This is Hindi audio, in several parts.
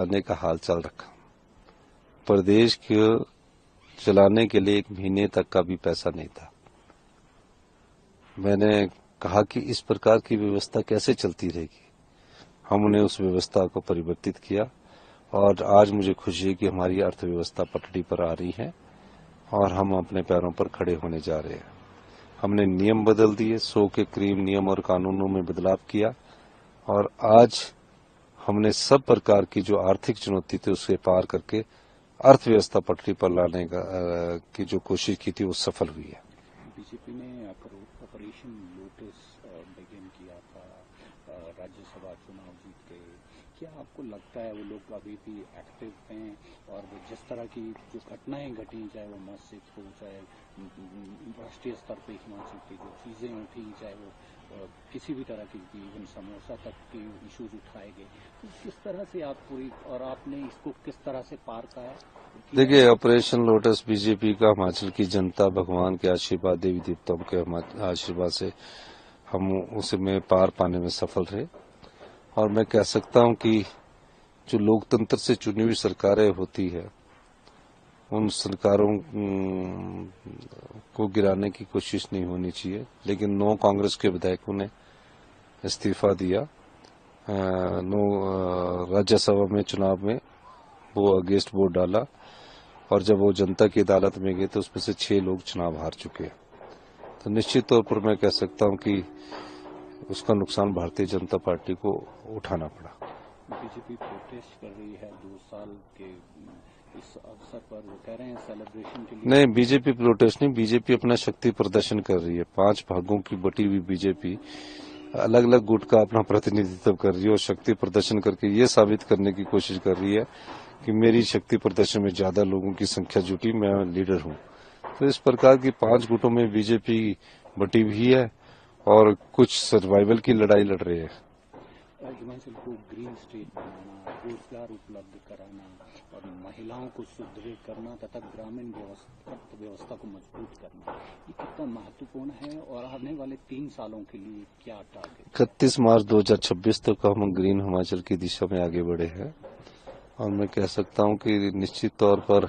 बने का हाल चाल रखा। प्रदेश को चलाने के लिए 1 महीने तक का भी पैसा नहीं था। मैंने कहा कि इस प्रकार की व्यवस्था कैसे चलती रहेगी। हमने उस व्यवस्था को परिवर्तित किया और आज मुझे खुशी है कि हमारी अर्थव्यवस्था पटरी पर आ रही है और हम अपने पैरों पर खड़े होने जा रहे हैं। हमने नियम बदल दिए, 100 के करीब नियम और कानूनों में बदलाव किया और आज हमने सब प्रकार की जो आर्थिक चुनौती थी उसे पार करके अर्थव्यवस्था पटरी पर लाने की जो कोशिश की थी वो सफल हुई है। बीजेपी ने ऑपरेशन लोटस बिगिन किया था राज्यसभा चुनाव जीत के। क्या आपको लगता है वो लोग अभी भी एक्टिव हैं और वो जिस तरह की जो घटनाएं घटी, चाहे वो मस्जिद हो, चाहे राष्ट्रीय स्तर पे हिमाचल की जो चीजें उठी, चाहे वो किसी भी तरह की इवन समोसा तक के इश्यूज उठाए गए, तो किस तरह से आप पूरी और आपने इसको किस तरह से पार किया? देखिए, ऑपरेशन लोटस बीजेपी का हिमाचल की जनता, भगवान के आशीर्वाद, देवी देवताओं के आशीर्वाद से हम उसमें पार पाने में सफल रहे। और मैं कह सकता हूं कि जो लोकतंत्र से चुनी हुई सरकारें होती है उन सरकारों को गिराने की कोशिश नहीं होनी चाहिए, लेकिन 9 कांग्रेस के विधायकों ने इस्तीफा दिया। राज्यसभा में चुनाव में वो अगेंस्ट वोट डाला और जब वो जनता की अदालत में गए तो उसमें से 6 लोग चुनाव हार चुके हैं। तो निश्चित तौर पर मैं कह सकता हूं कि उसका नुकसान भारतीय जनता पार्टी को उठाना पड़ा। बीजेपी प्रोटेस्ट कर रही है 2 साल के इस अवसर पर, वो कह रहे हैं सेलिब्रेशन के लिए। नहीं, बीजेपी प्रोटेस्ट नहीं, बीजेपी अपना शक्ति प्रदर्शन कर रही है। 5 भागों की बटी हुई बीजेपी अलग अलग गुट का अपना प्रतिनिधित्व कर रही है और शक्ति प्रदर्शन करके ये साबित करने की कोशिश कर रही है कि मेरी शक्ति प्रदर्शन में ज्यादा लोगों की संख्या जुटी, मैं लीडर हूं। तो इस प्रकार की 5 गुटों में बीजेपी बटी हुई है और कुछ सर्वाइवल की लड़ाई लड़ रहे हैं। हिमाचल को ग्रीन स्टेट बनाना, रोजगार उपलब्ध कराना और महिलाओं को सुदृढ़ करना तथा ग्रामीण अर्थव्यवस्था को मजबूत करना, ये कितना महत्वपूर्ण है और आने वाले 3 सालों के लिए क्या टारगेट? 31 मार्च 2026 तक हम ग्रीन हिमाचल की दिशा में आगे बढ़े हैं और मैं कह सकता हूं कि निश्चित तौर पर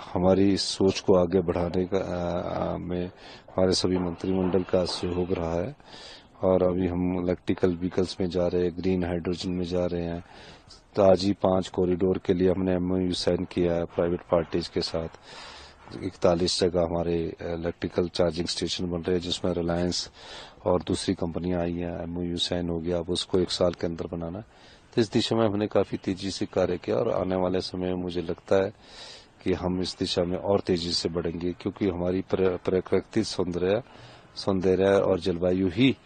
हमारी सोच को आगे बढ़ाने का में हमारे सभी मंत्रिमंडल का सहयोग रहा है और अभी हम इलेक्ट्रिकल व्हीकल्स में जा रहे हैं, ग्रीन हाइड्रोजन में जा रहे हैं। तो आज ही 5 कॉरिडोर के लिए हमने MOU साइन किया है प्राइवेट पार्टीज के साथ। 41 जगह हमारे इलेक्ट्रिकल चार्जिंग स्टेशन बन रहे हैं जिसमें रिलायंस और दूसरी कंपनियां आई हैं। MOU साइन हो गया, अब उसको 1 साल के अंदर बनाना। तो इस दिशा में हमने काफी तेजी से कार्य किया और आने वाले समय में मुझे लगता है कि हम इस दिशा में और तेजी से बढ़ेंगे, क्योंकि हमारी प्राकृतिक सौंदर्य और जलवायु ही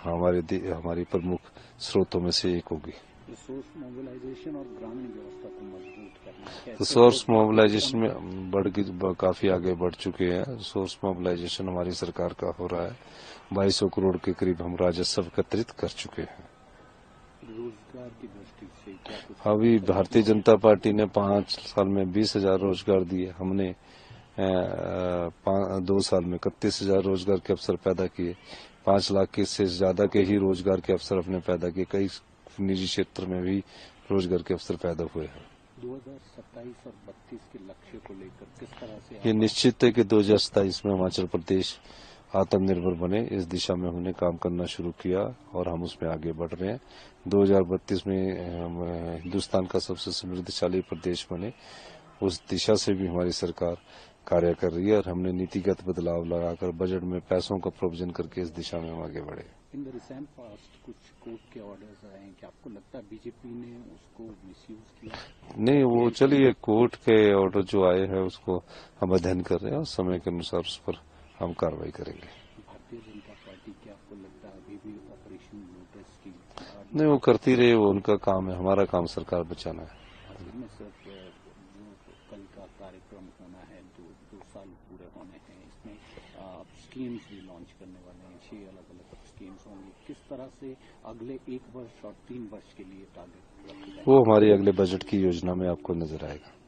हमारी प्रमुख स्रोतों में से एक होगी। रिसोर्स मोबिलाइजेशन और ग्रामीण व्यवस्था को मजबूत करना, रिसोर्स मोबिलाइजेशन में काफी आगे बढ़ चुके हैं। रिसोर्स मोबिलाइजेशन हमारी सरकार का हो रहा है। 2200 करोड़ के करीब हम राजस्व एकत्रित कर चुके हैं। रोजगार की दृष्टि से क्या कुछ? अभी भारतीय जनता पार्टी ने 5 साल में 20,000 रोजगार दिए। हमने 2 साल में 31,000 रोजगार के अवसर पैदा किए। 5 लाख से ज्यादा के ही रोजगार के अवसर हमने पैदा किए। कई निजी क्षेत्र में भी रोजगार के अवसर पैदा हुए हैं। 2027 और 32 के लक्ष्य को लेकर किस तरह से ये निश्चित है कि 2027 में हिमाचल प्रदेश आत्मनिर्भर बने, इस दिशा में हमने काम करना शुरू किया और हम उसमें आगे बढ़ रहे हैं। 2032 में हिंदुस्तान का सबसे समृद्धशाली प्रदेश बने, उस दिशा से भी हमारी सरकार कार्य कर रही है और हमने नीतिगत बदलाव लगाकर बजट में पैसों का प्रोविजन करके इस दिशा में हम आगे बढ़े। इन द रिसेंट पास्ट कुछ कोर्ट के ऑर्डर्स आए हैं, क्या आपको लगता है बीजेपी ने उसको मिसयूज किया? नहीं, वो चलिए, कोर्ट के ऑर्डर जो आए हैं उसको हम अध्ययन कर रहे हैं और समय के अनुसार उस पर हम कार्रवाई करेंगे। भारतीय जनता पार्टी, क्या आपको लगता है अभी भी ऑपरेशन लोटस की? नहीं, वो करती रही, वो उनका काम है, हमारा काम सरकार बचाना है। में सिर्फ जो कल का कार्यक्रम होना है, 2 साल पूरे होने हैं, इसमें स्कीम्स भी लॉन्च करने वाले हैं, 6 अलग अलग स्कीम्स होंगी। किस तरह से अगले 1 वर्ष और 3 वर्ष के लिए टारगेट रखा जाए? वो हमारी अगले बजट की योजना में आपको नजर आएगा।